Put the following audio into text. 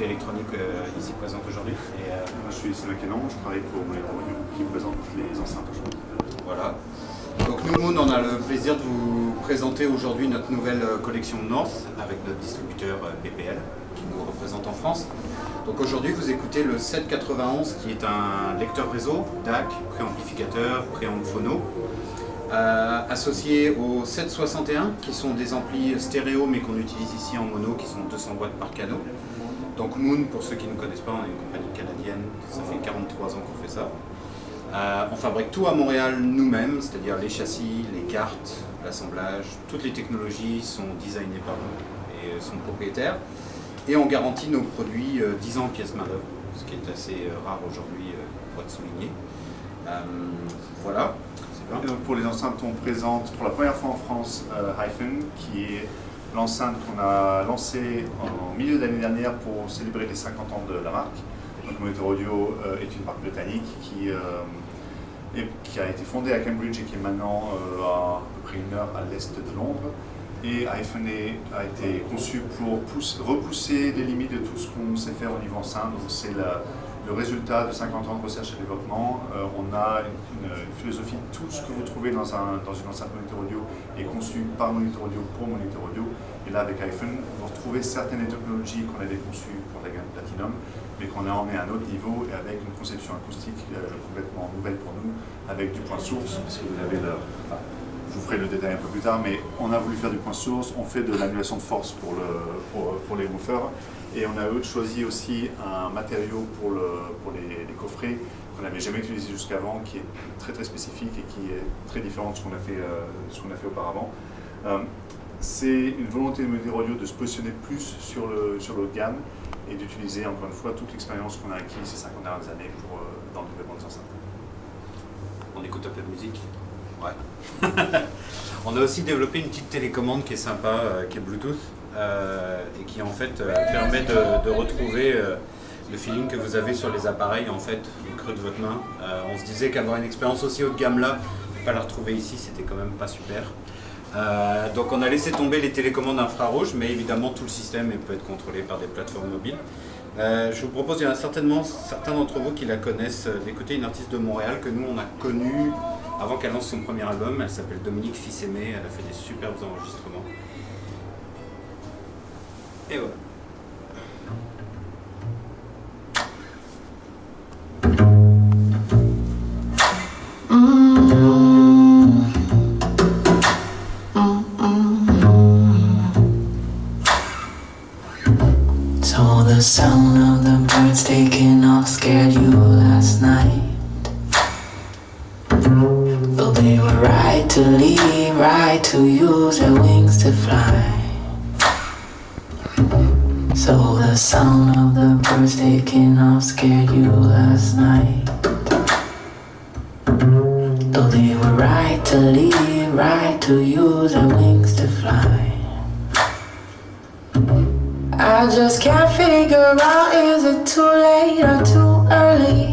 électronique ici présente aujourd'hui. Moi je suis Sébastien Canon, je travaille pour Monitor Audio qui présente les enceintes aujourd'hui. Voilà. Donc nous, Moon, on a le plaisir de vous présenter aujourd'hui notre nouvelle collection North avec notre distributeur BPL qui nous représente en France. Donc aujourd'hui vous écoutez le 791 qui est un lecteur réseau, DAC, préamplificateur, préamp phono, associé au 761 qui sont des amplis stéréo mais qu'on utilise ici en mono qui sont 200 watts par canot. Donc Moon, pour ceux qui ne connaissent pas, on est une compagnie canadienne, ça fait 43 ans qu'on fait ça. On fabrique tout à Montréal nous-mêmes, c'est-à-dire les châssis, les cartes, l'assemblage, toutes les technologies sont designées par nous et sont propriétaires. Et on garantit nos produits 10 ans en pièces main-d'œuvre, ce qui est assez rare aujourd'hui pour être souligné. Voilà. Et donc pour les enceintes, on présente pour la première fois en France Hyphen, qui est l'enceinte qu'on a lancée en milieu d'année dernière pour célébrer les 50 ans de la marque. Donc Monitor Audio est une marque britannique qui a été fondée à Cambridge et qui est maintenant à peu près 1 heure à l'est de Londres. Et Hyphen a été conçu pour repousser les limites de tout ce qu'on sait faire au niveau enceinte. Donc c'est le résultat de 50 ans de recherche et développement. On a une philosophie, tout ce que vous trouvez dans une enceinte Monitor Audio est conçu par Monitor Audio pour Monitor Audio. Et là avec Hyphen, vous retrouvez certaines technologies qu'on avait conçues pour la gamme Platinum, mais qu'on a emmené à un autre niveau et avec une conception acoustique complètement nouvelle pour nous, avec du point source, parce que vous avez je vous ferai le détail un peu plus tard, mais on a voulu faire du point source, on fait de l'annulation de force pour les woofers, et on a choisi aussi un matériau pour les coffrets qu'on n'avait jamais utilisé jusqu'avant, qui est très très spécifique et qui est très différent de ce qu'on a fait auparavant. C'est une volonté de Monitor Audio de se positionner plus sur le haut de gamme et d'utiliser encore une fois toute l'expérience qu'on a acquise ces 50 dernières années dans le développement des enceintes. On écoute un peu de musique. Ouais. On a aussi développé une petite télécommande qui est sympa, qui est Bluetooth, et qui en fait permet de retrouver le feeling que vous avez sur les appareils en fait, au creux de votre main. On se disait qu'avoir une expérience aussi haut de gamme là, pas la retrouver ici, c'était quand même pas super. Donc on a laissé tomber les télécommandes infrarouges, mais évidemment tout le système peut être contrôlé par des plateformes mobiles. Je vous propose, il y en a certainement certains d'entre vous qui la connaissent, d'écouter une artiste de Montréal que nous on a connue avant qu'elle lance son premier album. Elle s'appelle Dominique Fils-Aimé, elle a fait des superbes enregistrements. Et voilà. So the sound of the birds taking off scared you last night. Though they were right to leave, right to use their wings to fly. So the sound of the birds taking off scared you last night. Though they were right to leave, right to use their wings to fly. I just can't figure out, is it too late or too early?